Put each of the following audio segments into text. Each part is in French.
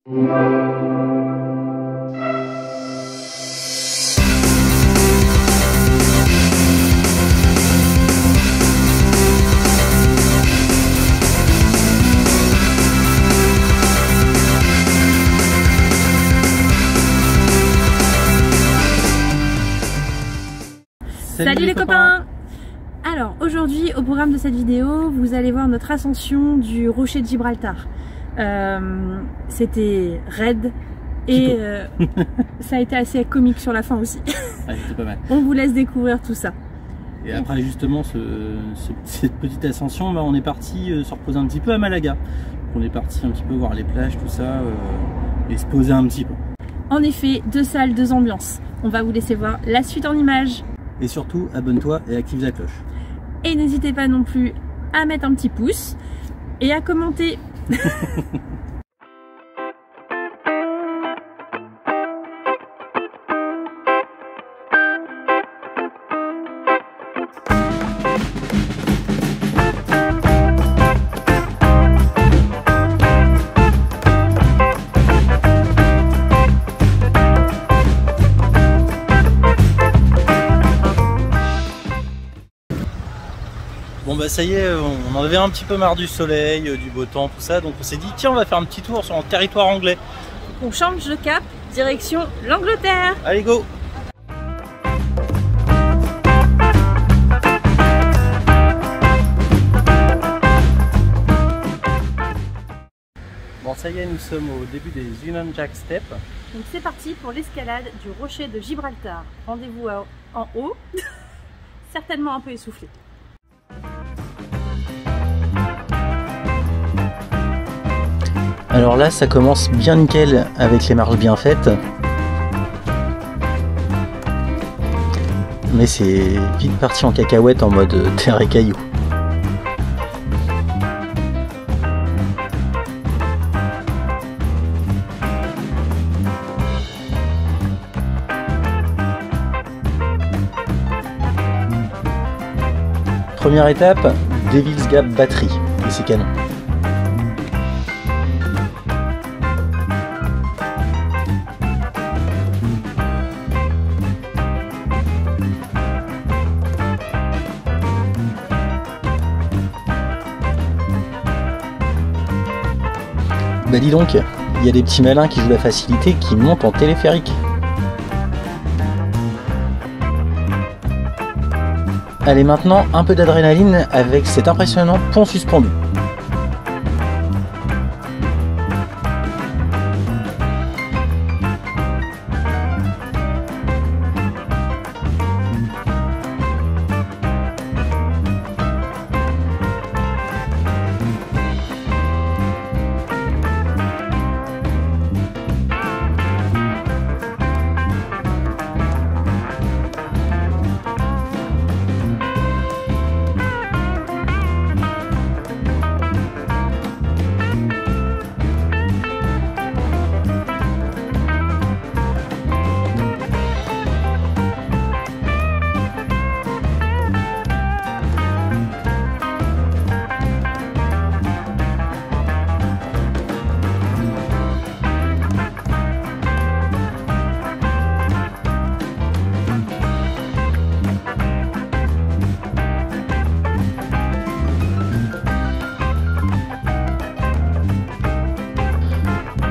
Salut les copains! Alors aujourd'hui au programme de cette vidéo vous allez voir notre ascension du rocher de Gibraltar. C'était raide et ça a été assez comique sur la fin aussi. Ouais, c'était pas mal. On vous laisse découvrir tout ça. Et après justement cette petite ascension, on est parti se reposer un petit peu à Malaga. On est parti un petit peu voir les plages, tout ça, et se poser un petit peu. En effet, 2 salles, 2 ambiances. On va vous laisser voir la suite en images. Et surtout, abonne-toi et active la cloche. Et n'hésitez pas non plus à mettre un petit pouce et à commenter. Bon bah ça y est, on en avait un petit peu marre du soleil, du beau temps, tout ça, donc on s'est dit tiens on va faire un petit tour sur le territoire anglais. On change de cap, direction l'Angleterre. Allez go! Bon ça y est, nous sommes au début des Union Jack Steps. Donc c'est parti pour l'escalade du rocher de Gibraltar. Rendez-vous en haut, certainement un peu essoufflé. Alors là ça commence bien nickel avec les marches bien faites. Mais c'est vite parti en cacahuète en mode terre et cailloux. Première étape, Devil's Gap Battery, et c'est canon. Bah dis donc, il y a des petits malins qui jouent la facilité qui montent en téléphérique. Allez maintenant un peu d'adrénaline avec cet impressionnant pont suspendu.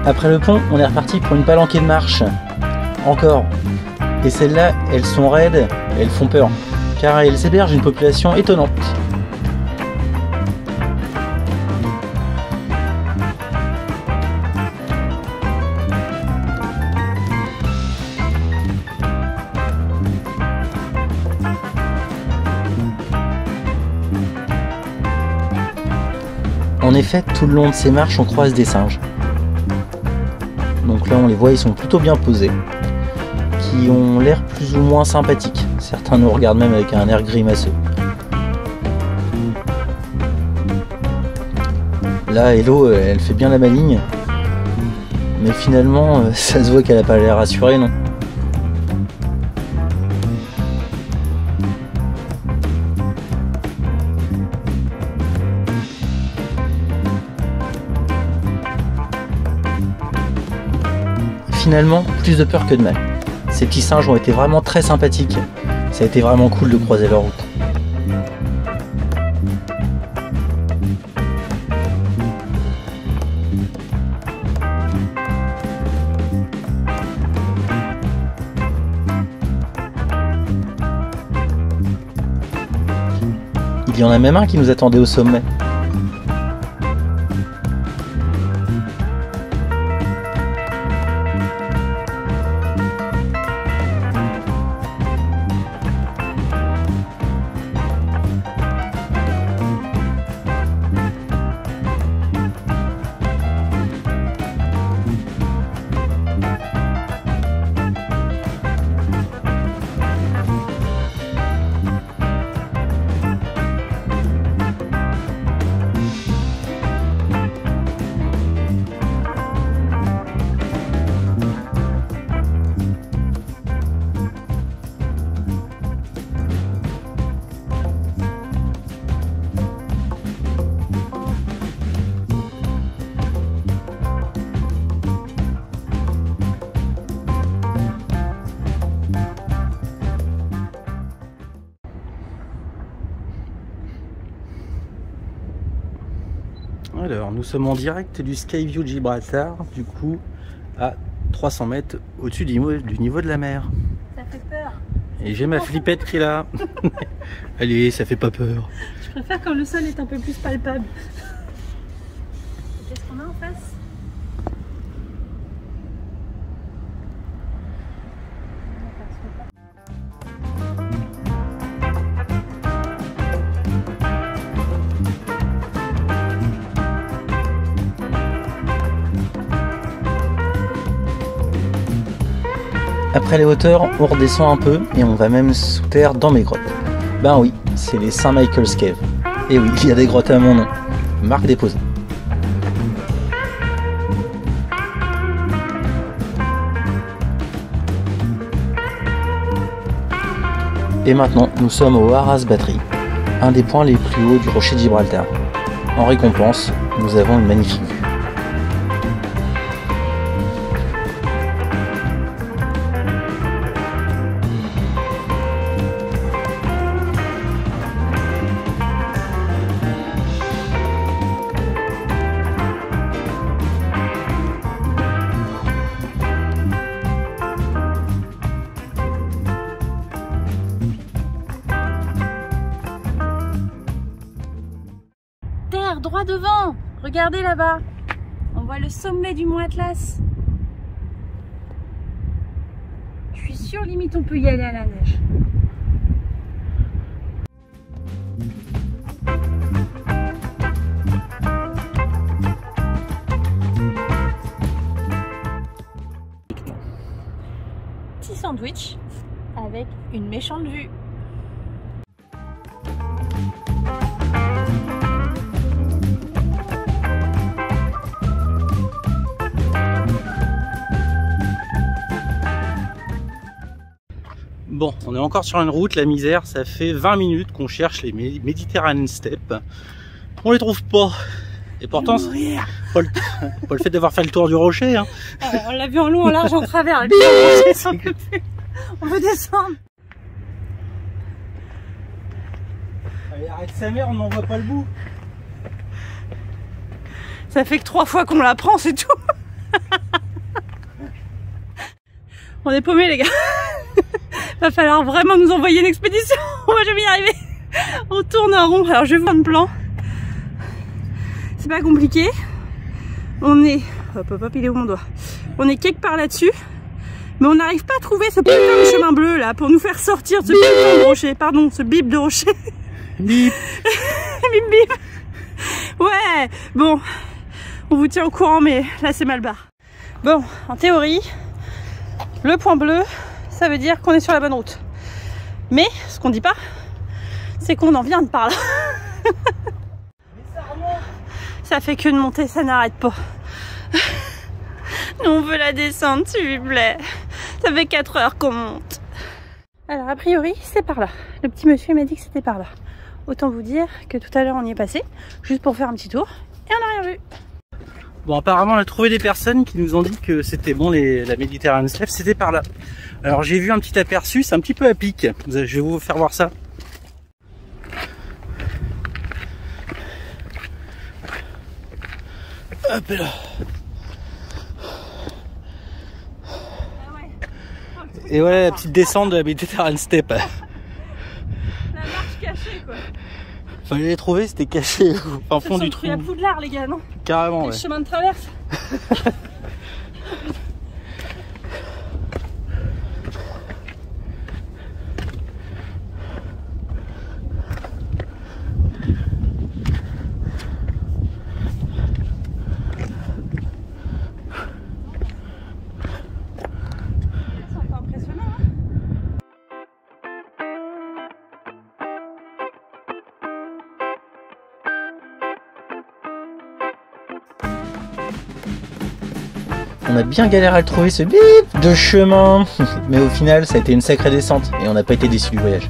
Après le pont, on est reparti pour une palanquée de marche. Encore. Et celles-là, elles sont raides, elles font peur. Car elles hébergent une population étonnante. En effet, tout le long de ces marches, on croise des singes. Donc là on les voit, ils sont plutôt bien posés, qui ont l'air plus ou moins sympathiques. Certains nous regardent même avec un air grimaceux. Là Hello, elle fait bien la maligne, mais finalement ça se voit qu'elle a pas l'air rassurée, non? finalement plus de peur que de mal. Ces petits singes ont été vraiment très sympathiques. Ça a été vraiment cool de croiser leur route. Il y en a même un qui nous attendait au sommet. Alors, nous sommes en direct du Skyview de Gibraltar, du coup, à 300 mètres au-dessus du niveau de la mer. Ça fait peur. Et j'ai ma flippette qui est là. Allez, ça fait pas peur. Je préfère quand le sol est un peu plus palpable. Qu'est-ce qu'on a en face? Après les hauteurs, on redescend un peu et on va même sous terre dans mes grottes. Ben oui, c'est les St. Michael's Cave. Et oui, il y a des grottes à mon nom. Marque déposée. Et maintenant, nous sommes au Haras Battery, un des points les plus hauts du rocher de Gibraltar. En récompense, nous avons une magnifique vue. Droit devant, regardez là-bas, on voit le sommet du mont Atlas. Je suis sûre, limite on peut y aller à la neige. Petit sandwich avec une méchante vue. Bon, on est encore sur une route, la misère, ça fait 20 minutes qu'on cherche les Mediterranean Steps. On les trouve pas. Et pourtant, pas le fait d'avoir fait le tour du rocher. Hein. On l'a vu en long, en large, en travers. On veut descendre. Allez, arrête sa mère, on n'en voit pas le bout. Ça fait que 3 fois qu'on la prend, c'est tout. On est paumés, les gars. Va falloir vraiment nous envoyer une expédition. Moi, je vais y arriver. On tourne en rond. Alors, je vais voir un plan. C'est pas compliqué. On est... Hop, hop, hop, il est où mon doigt? On est quelque part là-dessus. Mais on n'arrive pas à trouver ce putain de chemin bleu, là, pour nous faire sortir de ce putain de rocher. Pardon, ce bip de rocher. Bip. Bip, bip. Ouais, bon. On vous tient au courant, mais là, c'est mal barre. Bon, en théorie, le point bleu, ça veut dire qu'on est sur la bonne route. Mais ce qu'on dit pas, c'est qu'on en vient de par là. Ça fait qu'une montée, ça n'arrête pas. Nous, on veut la descendre, s'il vous plaît. Ça fait 4 heures qu'on monte. Alors, a priori, c'est par là. Le petit monsieur m'a dit que c'était par là. Autant vous dire que tout à l'heure, on y est passé, juste pour faire un petit tour, et on n'a rien vu. Bon, apparemment on a trouvé des personnes qui nous ont dit que c'était bon, la Mediterranean Steppe, c'était par là. Alors j'ai vu un petit aperçu, c'est un petit peu à pic. Je vais vous faire voir ça. Hop là. Et voilà la petite descente de la Mediterranean Steppe. La marche cachée quoi. Fallait les trouver, c'était caché au fond du trou. Il y a Poudlard les gars, non? Carrément, ouais. Le chemin de traverse. On a bien galéré à le trouver ce bip de chemin, mais au final ça a été une sacrée descente et on n'a pas été déçus du voyage.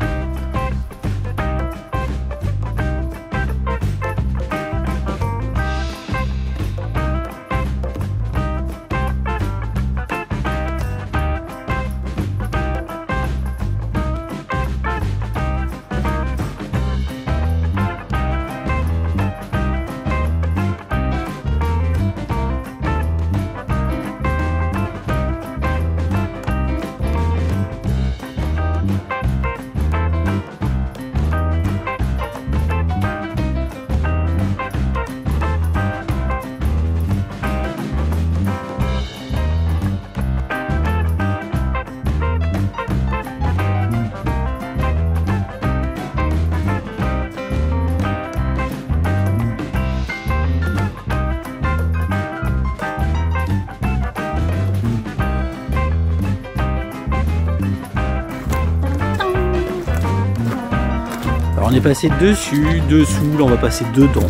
On est passé dessus, dessous, là on va passer dedans.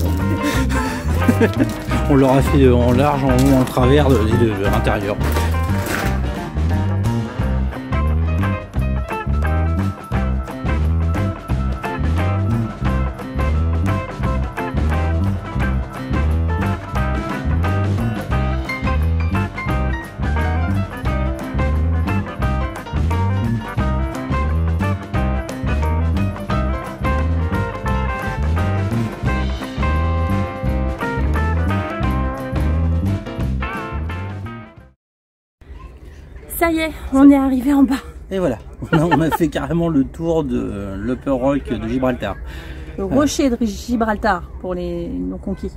On leur a fait en large, en haut, en travers de l'intérieur. Ça y est, on est arrivé en bas. Et voilà, on a fait carrément le tour de l'Upper Rock de Gibraltar. Le rocher de Gibraltar pour les non conquis.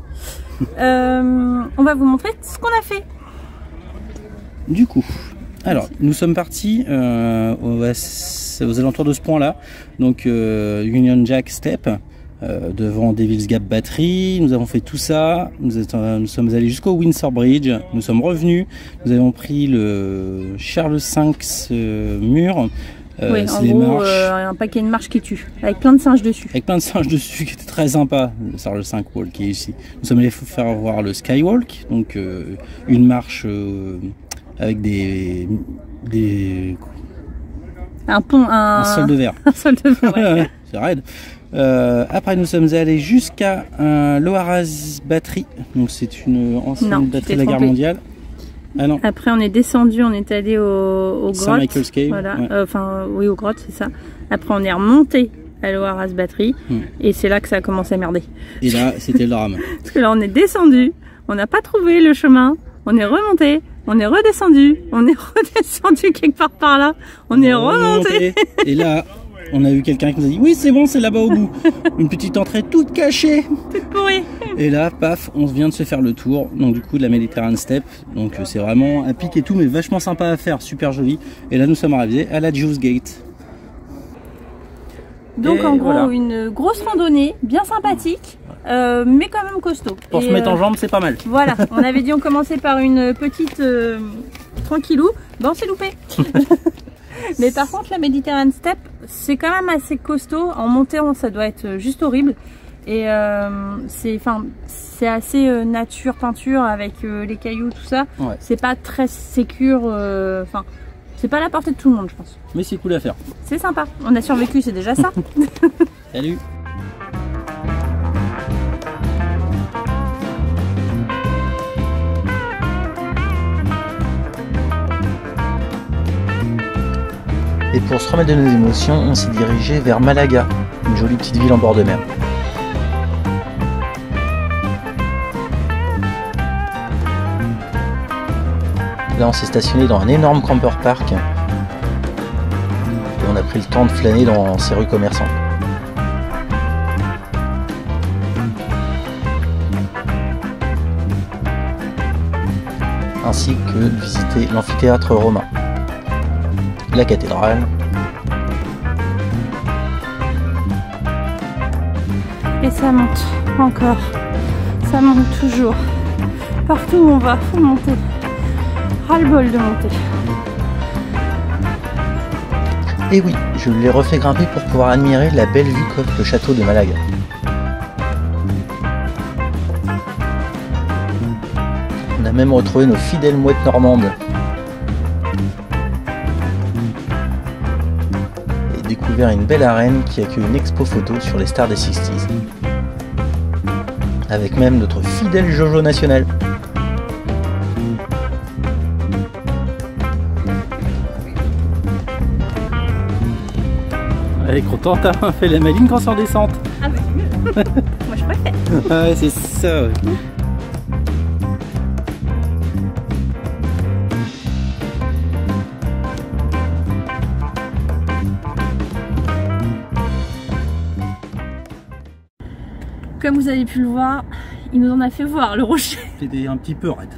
On va vous montrer ce qu'on a fait. Du coup, alors nous sommes partis aux alentours de ce point là, donc Union Jack Steppe, devant Devil's Gap Battery. Nous avons fait tout ça, nous sommes allés jusqu'au Windsor Bridge, nous sommes revenus, nous avons pris le Charles V mur. Oui, en gros, un paquet de marches qui tue, avec plein de singes dessus. Avec plein de singes dessus, qui était très sympa, le Charles V Walk qui est ici. Nous sommes allés faire voir le Skywalk, donc une marche avec des un pont, un sol de verre. Un sol de verre, ouais. C'est raide. Après nous sommes allés jusqu'à Loharas Battery, donc c'est une ancienne batterie de la guerre mondiale. Ah non. Après on est descendu, on est allé aux grottes. Saint-Michael's Cave. Voilà. Ouais. Oui, aux grottes, c'est ça. Après on est remonté à Loharas Battery et c'est là que ça a commencé à merder. Et là c'était le drame. Parce que là on est descendu, on n'a pas trouvé le chemin, on est remonté, on est redescendu, on est redescendu quelque part par là, on est remonté. Et là on a eu quelqu'un qui nous a dit oui c'est bon, c'est là-bas au bout. Une petite entrée toute cachée. Toute pourrie. Et là paf, on vient de se faire le tour, donc du coup de la Mediterranean Steppe. Donc c'est vraiment à pic et tout, mais vachement sympa à faire, super joli. Et là nous sommes arrivés à la Juice Gate. Donc et en gros voilà. Une grosse randonnée, bien sympathique, mais quand même costaud. Pour se mettre en jambes, c'est pas mal. Voilà, on avait dit on commençait par une petite tranquillou, ben on s'est loupé. Mais par contre la Mediterranean Steppe, c'est quand même assez costaud. En montée, ça doit être juste horrible. Et c'est assez nature, peinture avec les cailloux, tout ça. Ouais. C'est pas très sécure. C'est pas à la portée de tout le monde, je pense. Mais c'est cool à faire. C'est sympa. On a survécu, c'est déjà ça. Salut. Et pour se remettre de nos émotions, on s'est dirigé vers Malaga, une jolie petite ville en bord de mer. Là on s'est stationné dans un énorme camper park et on a pris le temps de flâner dans ces rues commerçantes. Ainsi que de visiter l'amphithéâtre romain, la cathédrale. Et ça monte encore, ça monte toujours. Partout où on va, faut monter. Ras-le-bol de monter. Et oui, je l'ai refait grimper pour pouvoir admirer la belle vue qu'offre le château de Malaga. On a même retrouvé nos fidèles mouettes normandes. Et découvert une belle arène qui accueille une expo photo sur les stars des 60s. Avec même notre fidèle Jojo national. Elle est contente, hein, fait la maline quand c'est en descente. Ah bah c'est mieux. Moi je préfère. Ah ouais, c'est ça. Ouais. Comme vous avez pu le voir, il nous en a fait voir le rocher. C'était un petit peu raide.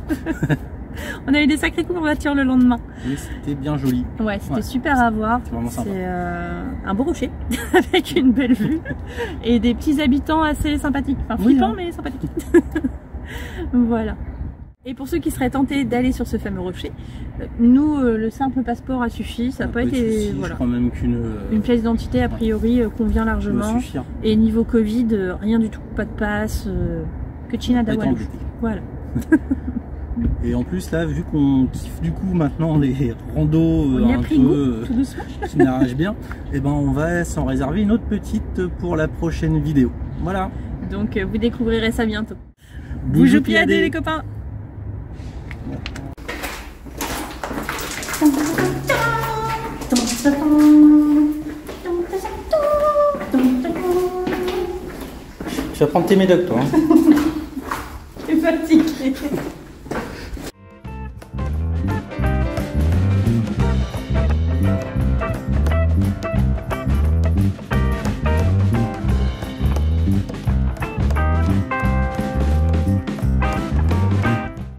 On a eu des sacrées courbatures le lendemain. Mais c'était bien joli. Ouais, c'était super à voir. C'est vraiment sympa. C'est un beau rocher avec une belle vue et des petits habitants assez sympathiques. Enfin flippants, mais sympathiques. Voilà. Et pour ceux qui seraient tentés d'aller sur ce fameux rocher, nous, le simple passeport a suffi. Ça n'a pas été. Souci, voilà. Je crois même une pièce d'identité, a priori, convient largement. Et niveau Covid, rien du tout. Pas de passe. Que China Dawan. Voilà. Et en plus là, vu qu'on kiffe du coup maintenant les randos un peu qui n'arrachent bien, et ben on va s'en réserver une autre petite pour la prochaine vidéo. Voilà. Donc vous découvrirez ça bientôt. Boujou piadé les copains. Tu vas prendre tes médocs toi. Je suis fatiguée.